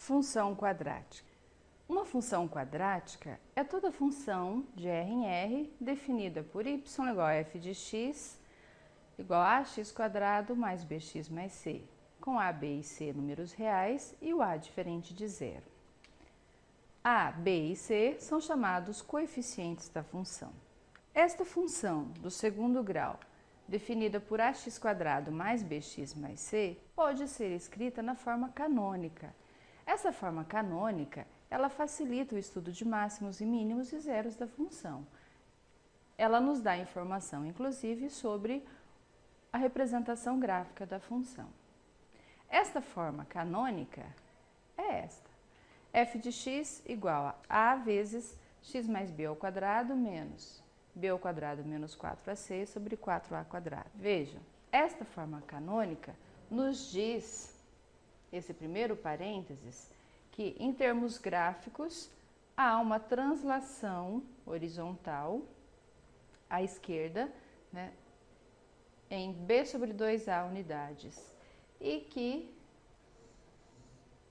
Função quadrática. Uma função quadrática é toda função de R em R definida por y igual a f de x igual a ax quadrado mais bx mais c, com a, b e c números reais e o a diferente de zero. A, b e c são chamados coeficientes da função. Esta função do segundo grau, definida por ax quadrado mais bx mais c, pode ser escrita na forma canônica. Essa forma canônica, ela facilita o estudo de máximos e mínimos e zeros da função. Ela nos dá informação, inclusive, sobre a representação gráfica da função. Esta forma canônica é esta. F de x igual a vezes x mais b ao quadrado menos b ao quadrado menos 4ac sobre 4a quadrado. Vejam, esta forma canônica nos diz, esse primeiro parênteses, que em termos gráficos há uma translação horizontal à esquerda, né, em b sobre 2a unidades, e que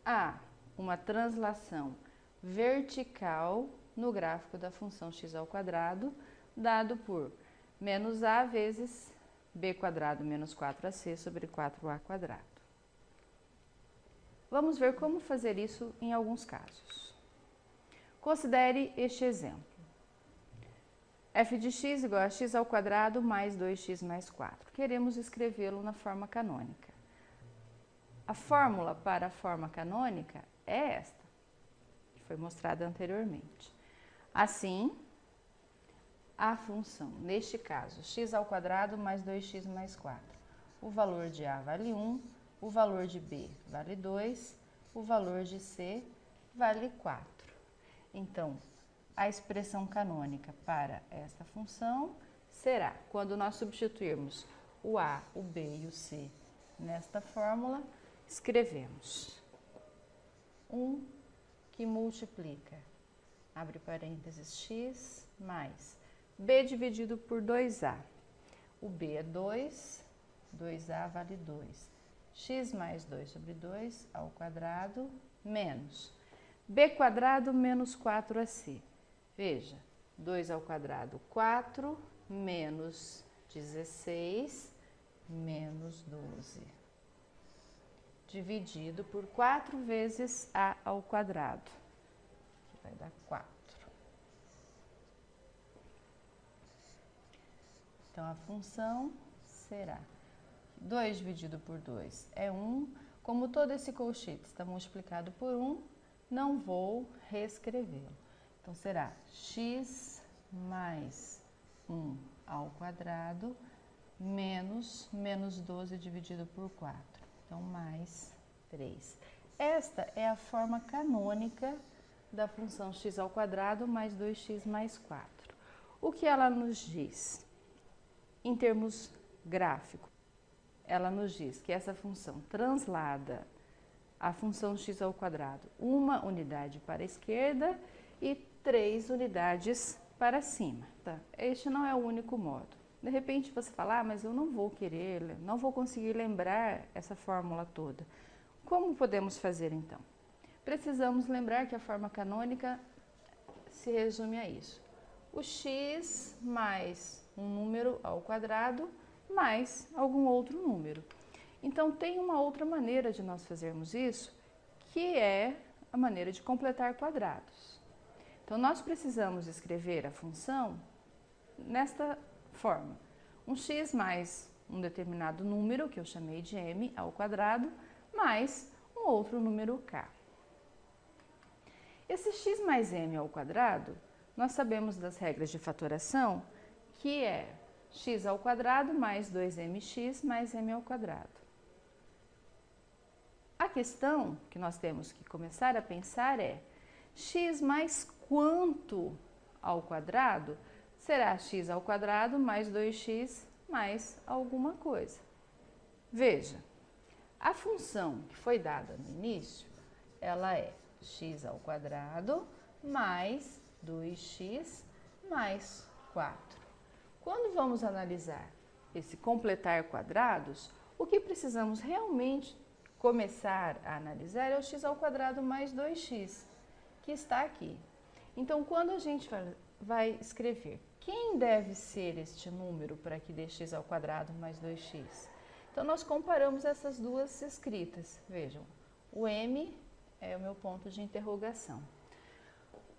há uma translação vertical no gráfico da função x ao quadrado, dado por menos a vezes b quadrado menos 4ac sobre 4a quadrado. Vamos ver como fazer isso em alguns casos. Considere este exemplo. F de x igual a x ao quadrado mais 2x mais 4. Queremos escrevê-lo na forma canônica. A fórmula para a forma canônica é esta, que foi mostrada anteriormente. Assim, a função, neste caso, x ao quadrado mais 2x mais 4. O valor de a vale 1, o valor de b vale 2, o valor de c vale 4. Então, a expressão canônica para esta função será, quando nós substituirmos o a, o b e o c nesta fórmula, escrevemos 1 que multiplica, abre parênteses, x mais b dividido por 2a. O b é 2, 2a vale 2. X mais 2 sobre 2 ao quadrado menos b quadrado menos 4ac. Veja, 2 ao quadrado, 4, menos 16, menos 12. Dividido por 4 vezes a ao quadrado, que vai dar 4. Então, a função será 2 dividido por 2 é 1. Como todo esse colchete está multiplicado por 1, não vou reescrevê-lo. Então, será x mais 1 ao quadrado menos 12 dividido por 4. Então, mais 3. Esta é a forma canônica da função x ao quadrado mais 2x mais 4. O que ela nos diz? Em termos gráficos, ela nos diz que essa função translada a função x ao quadrado uma unidade para a esquerda e 3 unidades para cima. Tá? Este não é o único modo. De repente você fala, mas eu não vou querer, não vou conseguir lembrar essa fórmula toda. Como podemos fazer então? Precisamos lembrar que a forma canônica se resume a isso. O x mais um número ao quadrado mais algum outro número. Então, tem uma outra maneira de nós fazermos isso, que é a maneira de completar quadrados. Então, nós precisamos escrever a função nesta forma. Um x mais um determinado número, que eu chamei de m, ao quadrado, mais um outro número k. Esse x mais m ao quadrado, nós sabemos das regras de fatoração, que é x ao quadrado mais 2mx mais m ao quadrado. A questão que nós temos que começar a pensar é, x mais quanto ao quadrado será x ao quadrado mais 2x mais alguma coisa. Veja, a função que foi dada no início, ela é x ao quadrado mais 2x mais 4. Quando vamos analisar esse completar quadrados, o que precisamos realmente começar a analisar é o x ao quadrado mais 2x, que está aqui. Então, quando a gente vai escrever quem deve ser este número para que dê x ao quadrado mais 2x? Então, nós comparamos essas duas escritas. Vejam, o m é o meu ponto de interrogação.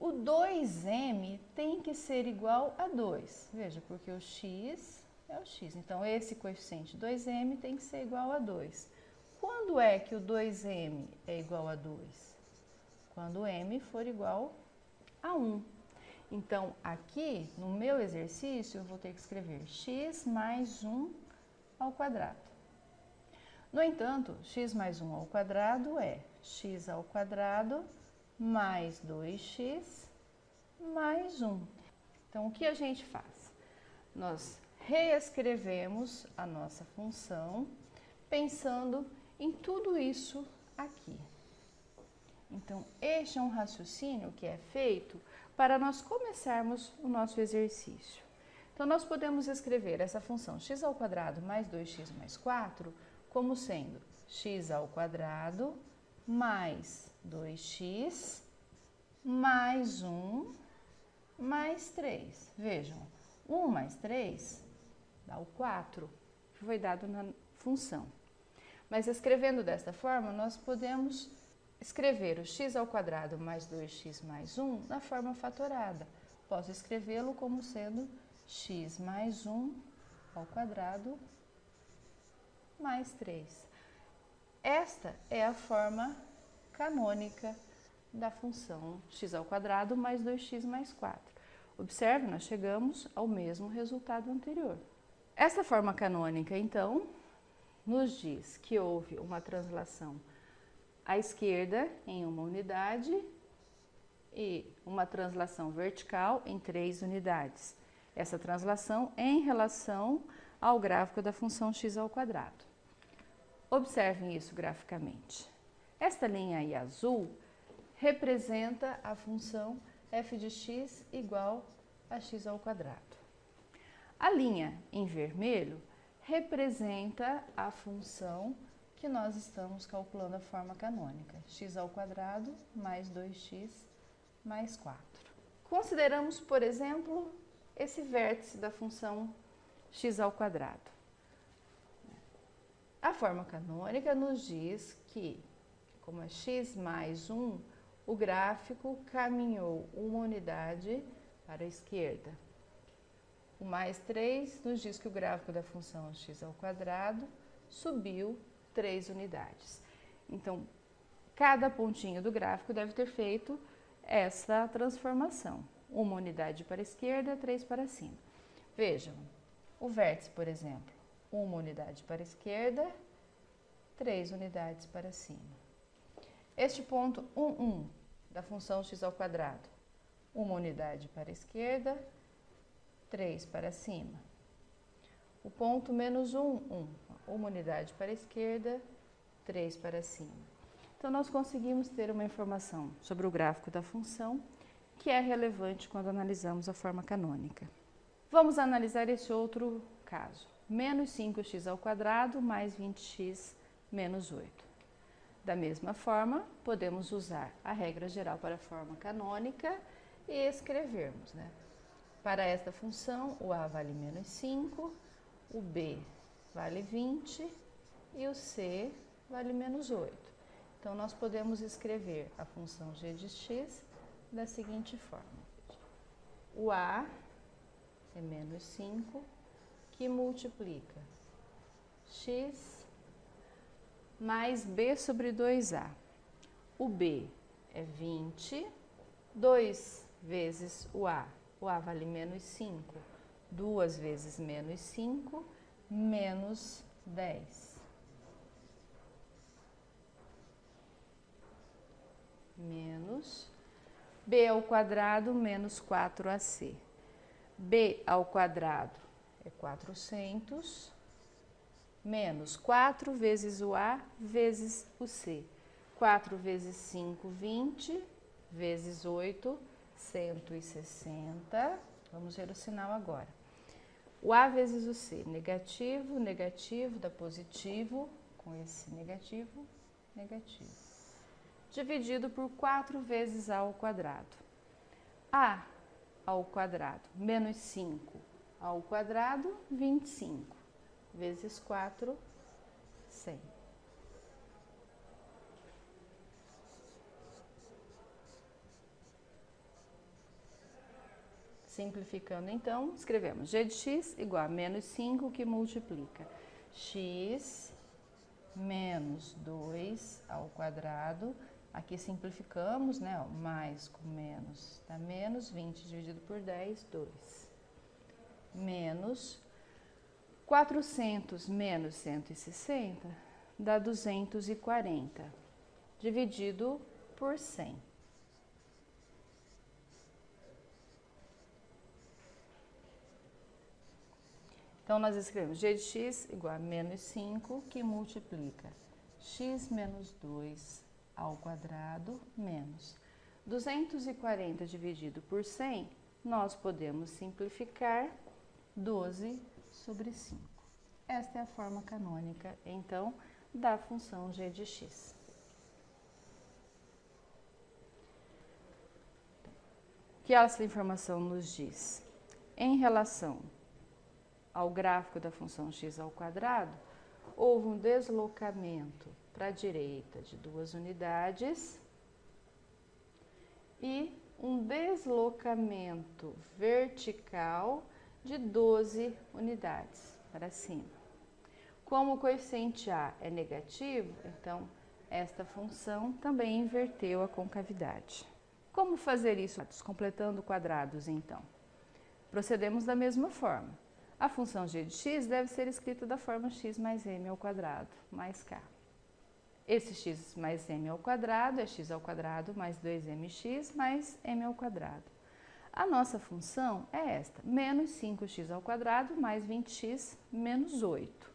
O 2m tem que ser igual a 2. Veja, porque o x é o x. Então, esse coeficiente 2m tem que ser igual a 2. Quando é que o 2m é igual a 2? Quando m for igual a 1. Então, aqui, no meu exercício, eu vou ter que escrever x mais 1 ao quadrado. No entanto, x mais 1 ao quadrado é x ao quadrado mais 2x mais 1. Então, o que a gente faz? Nós reescrevemos a nossa função pensando em tudo isso aqui. Então, este é um raciocínio que é feito para nós começarmos o nosso exercício. Então, nós podemos escrever essa função x ao quadrado mais 2x mais 4 como sendo x ao quadrado mais 2x mais 1 mais 3. Vejam, 1 mais 3 dá o 4, que foi dado na função. Mas escrevendo desta forma, nós podemos escrever o x ao quadrado mais 2x mais 1 na forma fatorada. Posso escrevê-lo como sendo x mais 1 ao quadrado mais 3. Esta é a forma canônica da função x ao quadrado mais 2x mais 4. Observe, nós chegamos ao mesmo resultado anterior. Esta forma canônica, então, nos diz que houve uma translação à esquerda em uma unidade e uma translação vertical em 3 unidades. Essa translação em relação ao gráfico da função x ao quadrado. Observem isso graficamente. Esta linha aí azul representa a função f de x igual a x ao quadrado. A linha em vermelho representa a função que nós estamos calculando a forma canônica, x ao quadrado mais 2x mais 4. Consideramos, por exemplo, esse vértice da função x ao quadrado. A forma canônica nos diz que, como é x mais 1, o gráfico caminhou uma unidade para a esquerda. O mais 3 nos diz que o gráfico da função x ao quadrado subiu 3 unidades. Então, cada pontinho do gráfico deve ter feito essa transformação. Uma unidade para a esquerda, 3 para cima. Vejam, o vértice, por exemplo, uma unidade para a esquerda, 3 unidades para cima. Este ponto 1, 1 da função x ao quadrado, uma unidade para a esquerda, 3 para cima. O ponto menos 1, 1, uma unidade para a esquerda, 3 para cima. Então, nós conseguimos ter uma informação sobre o gráfico da função que é relevante quando analisamos a forma canônica. Vamos analisar esse outro caso. Menos 5x ao quadrado mais 20x menos 8. Da mesma forma, podemos usar a regra geral para a forma canônica e escrevermos, né? Para esta função, o a vale menos 5, o b vale 20 e o c vale menos 8. Então, nós podemos escrever a função g de x da seguinte forma. O a é menos 5, que multiplica x mais b sobre 2a. O b é 20, 2 vezes o a vale menos 5, 2 vezes menos 5, menos 10. Menos b ao quadrado menos 4ac. b ao quadrado é 400, menos 4 vezes o a vezes o c. 4 vezes 5, 20, vezes 8, 160. Vamos ver o sinal agora. O a vezes o c, negativo, negativo, dá positivo, com esse negativo, negativo. Dividido por 4 vezes a ao quadrado. A ao quadrado menos 5 ao quadrado, 25, vezes 4, 100. Simplificando, então, escrevemos g de x igual a menos 5, que multiplica x menos 2 ao quadrado. Aqui simplificamos, né? Ó, mais com menos dá menos, 20 dividido por 10, 2. Menos 400 menos 160 dá 240, dividido por 100. Então, nós escrevemos g de x igual a menos 5, que multiplica x menos 2 ao quadrado menos 240 dividido por 100, nós podemos simplificar 12 sobre 5. Esta é a forma canônica, então, da função g de x. O que essa informação nos diz? Em relação ao gráfico da função x ao quadrado, houve um deslocamento para a direita de 2 unidades e um deslocamento vertical de 12 unidades para cima. Como o coeficiente a é negativo, então esta função também inverteu a concavidade. Como fazer isso? Completando quadrados, então. Procedemos da mesma forma. A função g de x deve ser escrita da forma x mais m ao quadrado mais k. Esse x mais m ao quadrado é x ao quadrado mais 2mx mais m ao quadrado. A nossa função é esta, menos 5x ao quadrado mais 20x menos 8.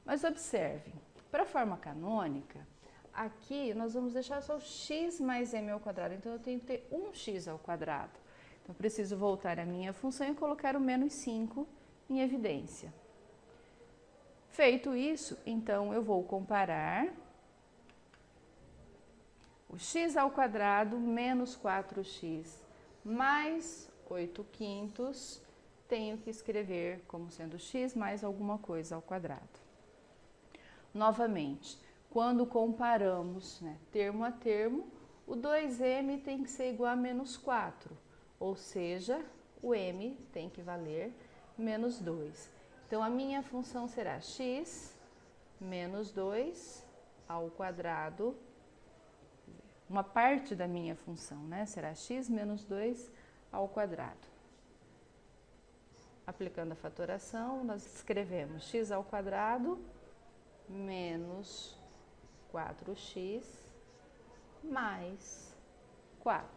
Mas observe, para a forma canônica, aqui nós vamos deixar só o x mais m ao quadrado, então eu tenho que ter 1x ao quadrado. Então, preciso voltar à minha função e colocar o menos 5 em evidência. Feito isso, então, eu vou comparar o x ao quadrado menos 4x mais 8 quintos, tenho que escrever como sendo x mais alguma coisa ao quadrado. Novamente, quando comparamos, né, termo a termo, o 2m tem que ser igual a menos 4, ou seja, o m tem que valer menos 2. Então, a minha função será x menos 2 ao quadrado. Uma parte da minha função, né, será x menos 2 ao quadrado. Aplicando a fatoração, nós escrevemos x ao quadrado menos 4x mais 4.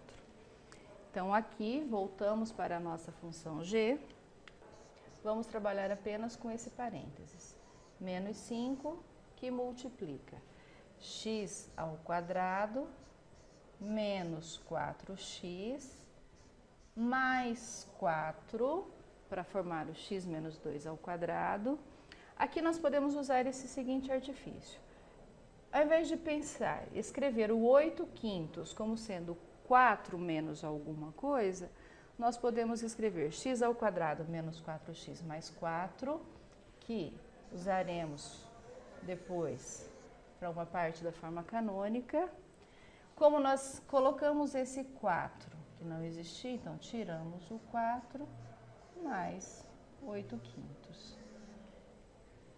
Então, aqui, voltamos para a nossa função g. Vamos trabalhar apenas com esse parênteses. Menos 5, que multiplica x ao quadrado menos 4x mais 4, para formar o x menos 2 ao quadrado. Aqui nós podemos usar esse seguinte artifício. Ao invés de pensar, escrever o 8 quintos como sendo 4 menos alguma coisa, nós podemos escrever x ao quadrado menos 4x mais 4, que usaremos depois para uma parte da forma canônica. Como nós colocamos esse 4, que não existia, então tiramos o 4 mais 8 quintos.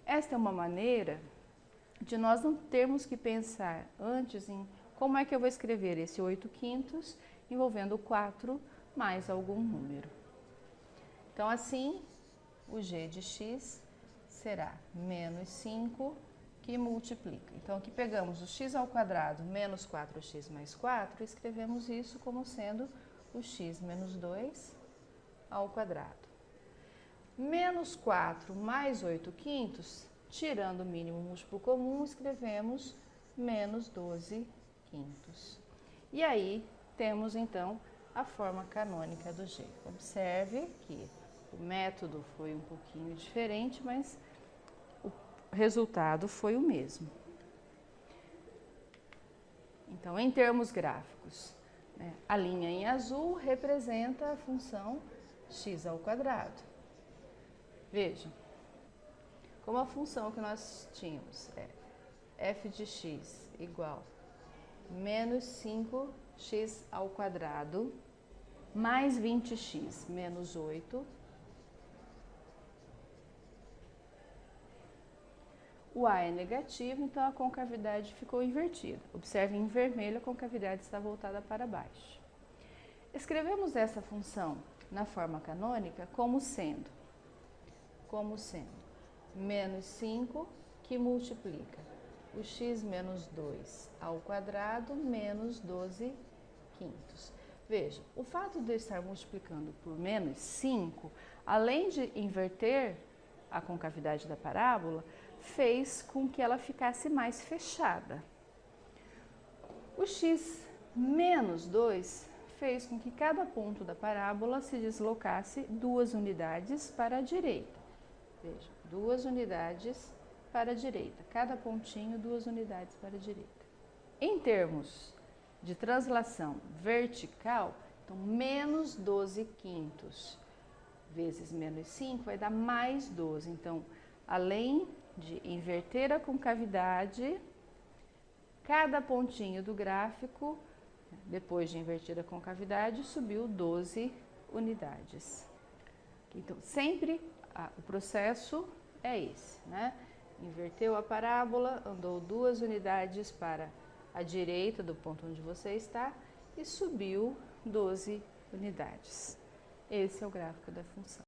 Esta é uma maneira de nós não termos que pensar antes em como é que eu vou escrever esse 8 quintos envolvendo 4 mais algum número. Então, assim, o g de x será menos 5, que multiplica. Então, aqui pegamos o x ao quadrado menos 4x mais 4 e escrevemos isso como sendo o x menos 2 ao quadrado. Menos 4 mais 8 quintos, tirando o mínimo múltiplo comum, escrevemos menos 12 quintos. E aí, temos então a forma canônica do g. Observe que o método foi um pouquinho diferente, mas o resultado foi o mesmo. Então, em termos gráficos, né, a linha em azul representa a função x ao quadrado. Vejam, como a função que nós tínhamos é f de x igual menos 5x ao quadrado mais 20x menos 8. O A é negativo, então a concavidade ficou invertida. Observe, em vermelho a concavidade está voltada para baixo. Escrevemos essa função na forma canônica como sendo menos 5 que multiplica o x menos 2 ao quadrado menos 12 quintos. Veja, o fato de eu estar multiplicando por menos 5, além de inverter a concavidade da parábola, fez com que ela ficasse mais fechada. O x menos 2 fez com que cada ponto da parábola se deslocasse 2 unidades para a direita. Veja, 2 unidades para a direita, cada pontinho 2 unidades para a direita. Em termos de translação vertical, então menos 12 quintos vezes menos 5 vai dar mais 12. Então, além de inverter a concavidade, cada pontinho do gráfico, depois de inverter a concavidade, subiu 12 unidades. Então, sempre o processo é esse, né? Inverteu a parábola, andou 2 unidades para a direita do ponto onde você está e subiu 12 unidades. Esse é o gráfico da função.